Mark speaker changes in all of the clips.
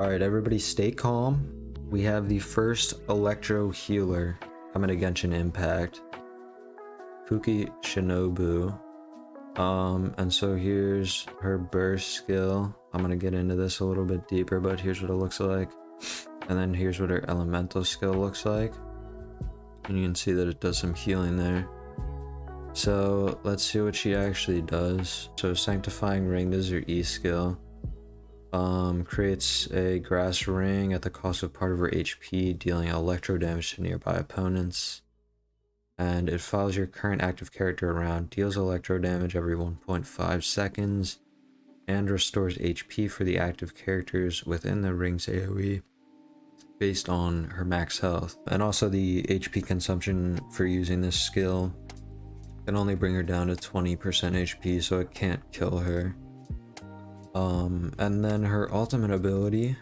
Speaker 1: Alright, everybody stay calm. We have the first Electro healer coming to Genshin Impact. Kuki Shinobu. And so here's her burst skill. I'm gonna get into this a little bit deeper, but here's what it looks like. And then here's what her elemental skill looks like. And you can see that it does some healing there. So let's see what she actually does. So Sanctifying Ring, this is her E skill. Creates a grass ring at the cost of part of her HP, dealing electro damage to nearby opponents. And it follows your current active character around, deals electro damage every 1.5 seconds, and restores HP for the active characters within the ring's AoE based on her max health. And also the HP consumption for using this skill can only bring her down to 20% HP, so it can't kill her. And then her ultimate ability,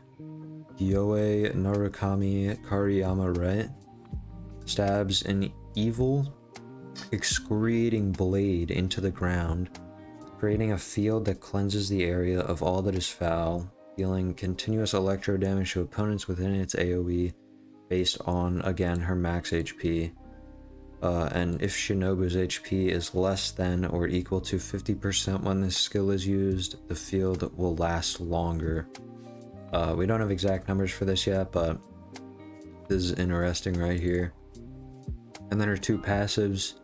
Speaker 1: Yoe Narukami Kariyama, right? Stabs an evil, excoriating blade into the ground, creating a field that cleanses the area of all that is foul, dealing continuous electro damage to opponents within its AoE based on, again, her max HP. And if Shinobu's HP is less than or equal to 50% when this skill is used, the field will last longer. We don't have exact numbers for this yet, but this is interesting right here. And then her two passives.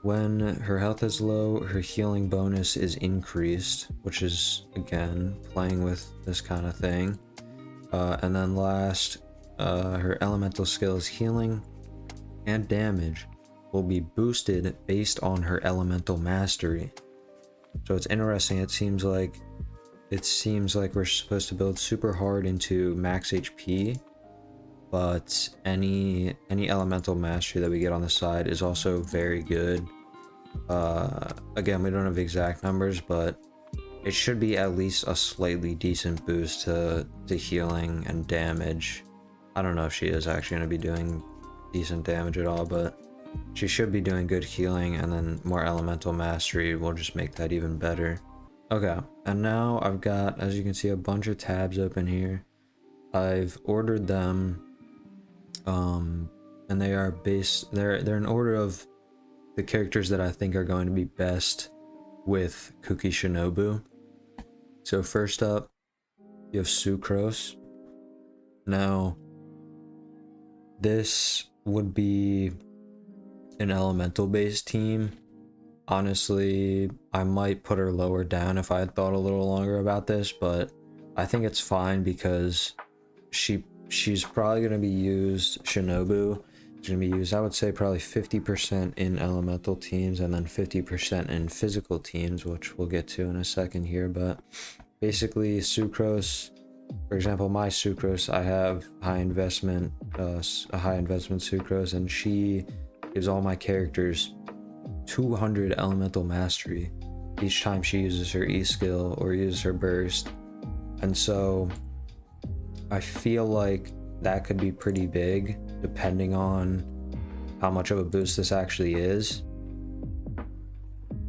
Speaker 1: When her health is low, her healing bonus is increased, which is, again, playing with this kind of thing. And then last, her elemental skills, healing and damage, will be boosted based on her elemental mastery. So it's interesting. It seems like we're supposed to build super hard into max HP, but any elemental mastery that we get on the side is also very good. Again, we don't have exact numbers, but it should be at least a slightly decent boost to healing and damage. I don't know if she is actually going to be doing decent damage at all, but she should be doing good healing, and then more elemental mastery will just make that even better. Okay, and now I've got, as you can see, a bunch of tabs open here. I've ordered them, and they are based, they're in order of the characters that I think are going to be best with Kuki Shinobu. So first up, you have Sucrose. Now, this would be an elemental based team. Honestly, I might put her lower down if I had thought a little longer about this, but I think it's fine because she's probably going to be used, Shinobu is going to be used, I would say, probably 50% in elemental teams and then 50% in physical teams, which we'll get to in a second here. But basically, Sucrose, for example, my Sucrose, I have a high investment Sucrose, and she gives all my characters 200 elemental mastery each time she uses her E skill or uses her burst. And so I feel like that could be pretty big depending on how much of a boost this actually is.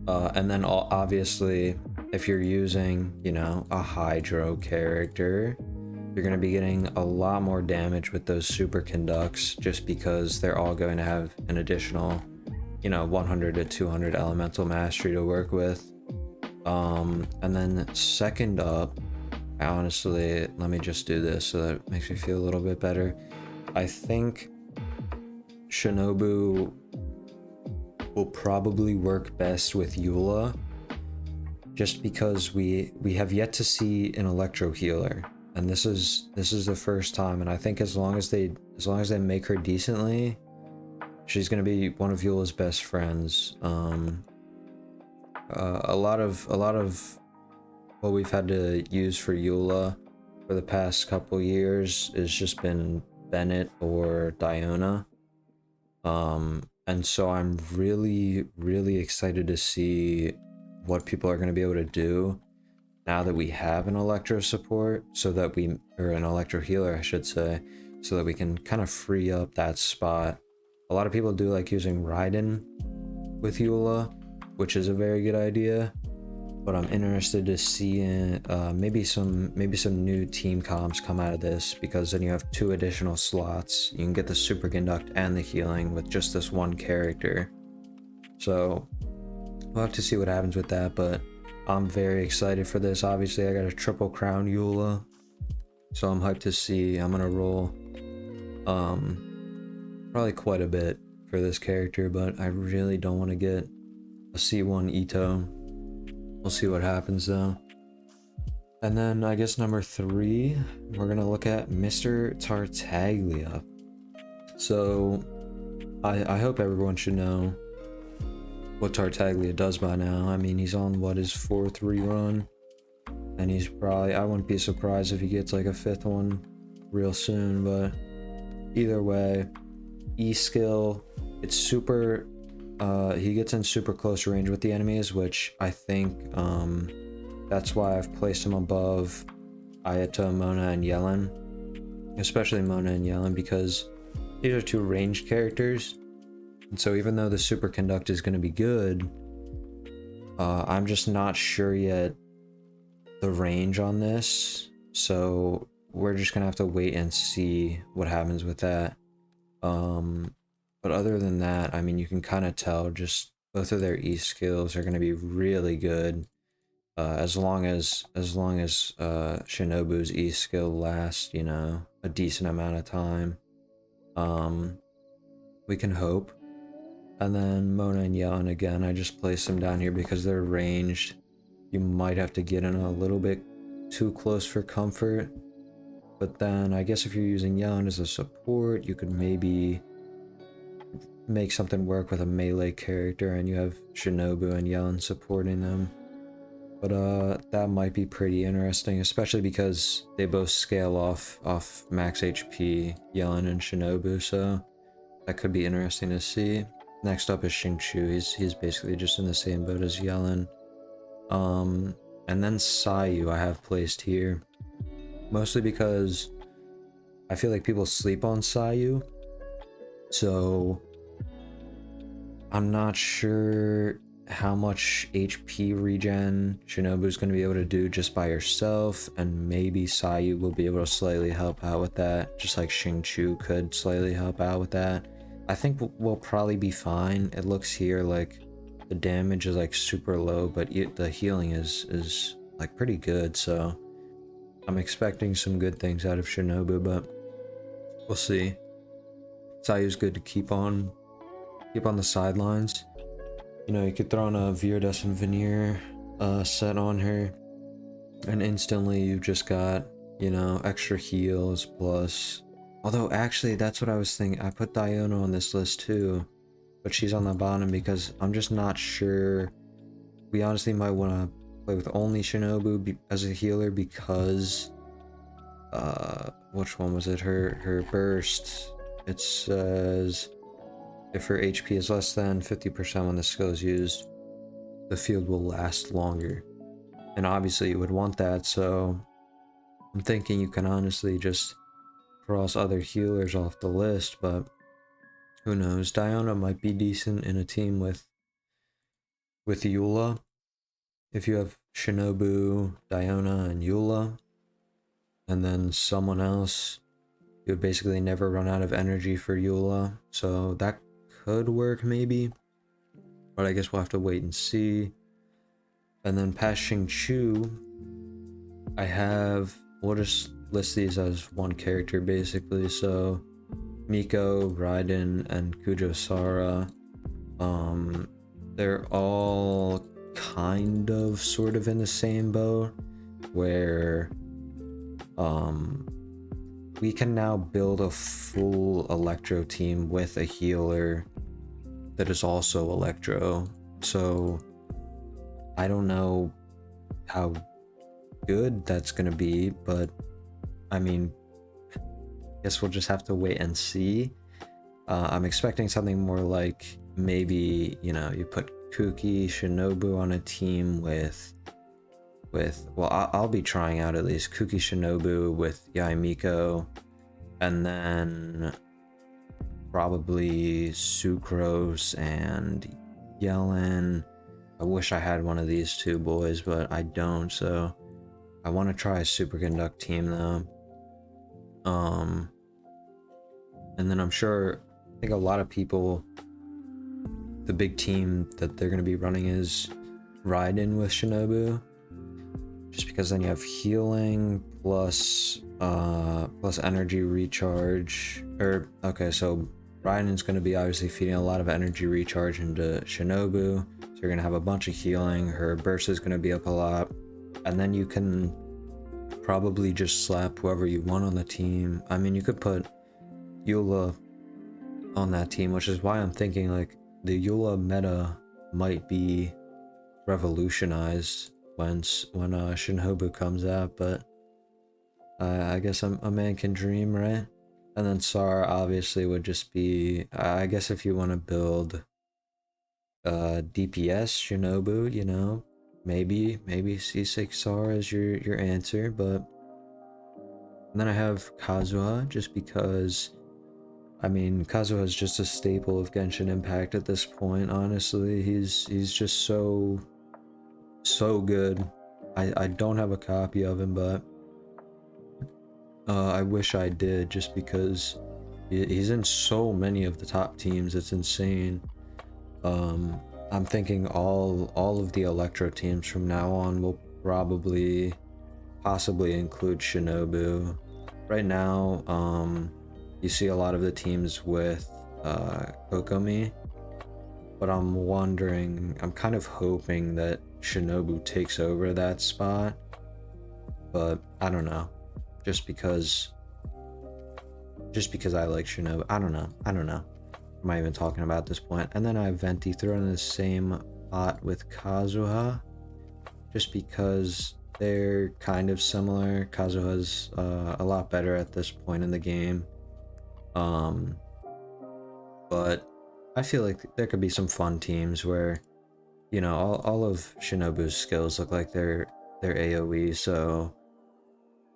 Speaker 1: And then obviously, if you're using, you know, a Hydro character, you're going to be getting a lot more damage with those super conducts, just because they're all going to have an additional, you know, 100 to 200 elemental mastery to work with. And then second up, honestly, let me just do this so that it makes me feel a little bit better. I think Shinobu will probably work best with Eula, just because we have yet to see an electro healer, and this is the first time. And I think as long as they make her decently, she's going to be one of Eula's best friends. A lot of what we've had to use for Eula for the past couple years has just been Bennett or Diona. And so I'm really excited to see what people are going to be able to do now that we have an Electro support, or an Electro healer, I should say, so that we can kind of free up that spot. A lot of people do like using Raiden with Eula, which is a very good idea. but I'm interested to see maybe some new team comps come out of this, because then you have 2 additional slots. You can get the super conduct and the healing with just this one character. So we'll have to see what happens with that, but I'm very excited for this. Obviously, I got a triple crown Eula, so I'm hyped to see. I'm gonna roll probably quite a bit for this character, but I really don't want to get a C1 Ito. We'll see what happens though. And then I guess number 3, we're gonna look at Mr. Tartaglia. So I hope everyone should know what Tartaglia does by now. I mean, he's on what, his 4th rerun, and he's probably, I wouldn't be surprised if he gets like a 5th one real soon. But either way, E skill, it's super, he gets in super close range with the enemies, which I think that's why I've placed him above Ayato, Mona, and Yellen, especially Mona and Yellen, because these are 2 ranged characters. And so even though the super conduct is going to be good, I'm just not sure yet the range on this. So we're just going to have to wait and see what happens with that. But other than that, I mean, you can kind of tell just both of their E skills are going to be really good. As long as Shinobu's E skill lasts, you know, a decent amount of time. We can hope. And then Mona and Yellen, again, I just placed them down here because they're ranged. You might have to get in a little bit too close for comfort. But then I guess if you're using Yellen as a support, you could maybe make something work with a melee character and you have Shinobu and Yellen supporting them. But that might be pretty interesting, especially because they both scale off max HP, Yellen and Shinobu, so that could be interesting to see. Next up is Xingqiu. He's basically just in the same boat as Yellen. And then Sayu I have placed here, mostly because I feel like people sleep on Sayu. So I'm not sure how much HP regen Shinobu's going to be able to do just by herself, and maybe Sayu will be able to slightly help out with that, just like Xingqiu could slightly help out with that. I think we'll probably be fine. It looks here like the damage is like super low, but the healing is like pretty good, so I'm expecting some good things out of Shinobu, but we'll see. Sayu's good to keep on the sidelines. You know, you could throw on a Viridescent Veneer set on her, and instantly you've just got, you know, extra heals plus. Although, actually, that's what I was thinking. I put Diona on this list too, but she's on the bottom because I'm just not sure. We honestly might want to play with only Shinobu as a healer because, which one was it? Her burst. It says if her HP is less than 50% when the skill is used, the field will last longer. And obviously, you would want that. So I'm thinking you can honestly just cross other healers off the list, but who knows? Diona might be decent in a team with Eula. If you have Shinobu, Diona, and Eula, and then someone else, you would basically never run out of energy for Eula, so that could work maybe, but I guess we'll have to wait and see. And then past Xingqiu, we'll just list these as one character basically. So Miko, Raiden, and Kujo Sara, they're all kind of sort of in the same boat where we can now build a full Electro team with a healer that is also Electro. So I don't know how good that's gonna be, but I mean, I guess we'll just have to wait and see. I'm expecting something more like maybe, you know, you put Kuki, Shinobu on a team with well, I'll be trying out at least Kuki, Shinobu with Yaimiko, and then probably Sucrose and Yellen, I wish I had one of these two boys, but I don't, so I want to try a superconduct team though. And then I'm sure, I think a lot of people, the big team that they're going to be running is Raiden with Shinobu, just because then you have healing plus energy recharge. Or okay, so Raiden's going to be obviously feeding a lot of energy recharge into Shinobu, so you're going to have a bunch of healing. Her burst is going to be up a lot, and then you can probably just slap whoever you want on the team. I mean, you could put Eula on that team, which is why I'm thinking like the Eula meta might be revolutionized when Shinobu comes out, but I guess a man can dream, right? And then Sar obviously would just be, I guess if you want to build DPS Shinobu, you know, maybe C6 Sar is your answer. But and then I have Kazuha, just because I mean, Kazuha is just a staple of Genshin Impact at this point. Honestly, he's just so good. I don't have a copy of him, but I wish I did, just because he's in so many of the top teams. It's insane. I'm thinking all of the Electro teams from now on will possibly include Shinobu. Right now, you see a lot of the teams with Kokomi, but I'm kind of hoping that Shinobu takes over that spot, but I don't know, just because I like Shinobu. I don't know. Am I even talking about at this point? And then I have Venti thrown in the same pot with Kazuha, just because they're kind of similar. Kazuha's a lot better at this point in the game. But I feel like there could be some fun teams where, you know, all of Shinobu's skills look like they're AoE, so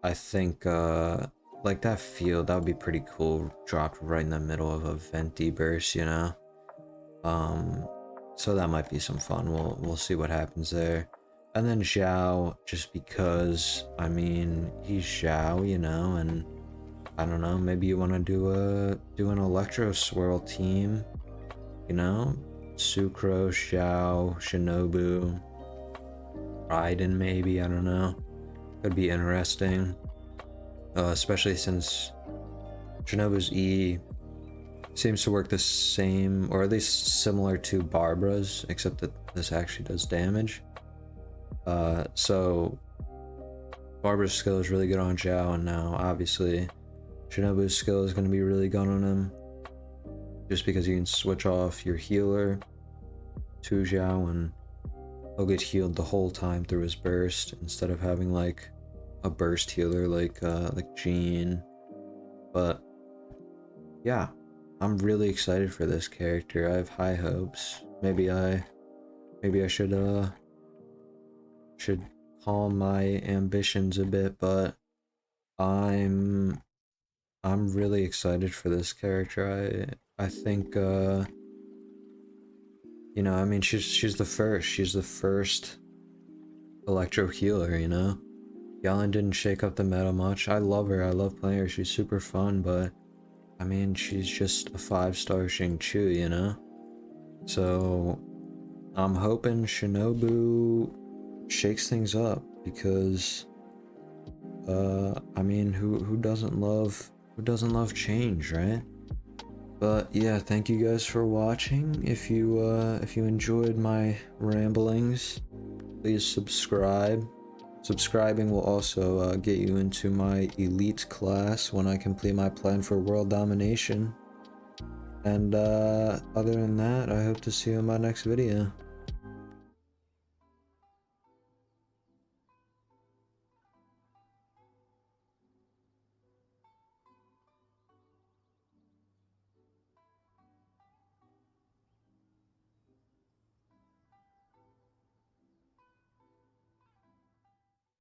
Speaker 1: I think like that field, that would be pretty cool, dropped right in the middle of a Venti burst, you know. So that might be some fun. We'll see what happens there. And then Zhao, just because, I mean, he's Zhao, you know, and I don't know, maybe you want to do an Electro Swirl team, you know? Sucrose, Zhao, Shinobu, Raiden maybe, I don't know. Could be interesting. Especially since Shinobu's E seems to work the same, or at least similar to Barbara's, except that this actually does damage. So Barbara's skill is really good on Zhao, and now obviously Shinobu's skill is going to be really good on him, just because you can switch off your healer to Zhao and he'll get healed the whole time through his burst, instead of having like a burst healer like Jean. But yeah, I'm really excited for this character. I have high hopes. Maybe I should calm my ambitions a bit, but I'm really excited for this character. I think you know, I mean, she's the first Electro healer, you know. Yellen didn't shake up the meta much. I love her. I love playing her. She's super fun, but I mean, she's just a 5-star Xingqiu, you know? So I'm hoping Shinobu shakes things up, because I mean, who doesn't love change, right? But yeah, thank you guys for watching. If you enjoyed my ramblings, please subscribe. Subscribing will also get you into my elite class when I complete my plan for world domination. And other than that, I hope to see you in my next video.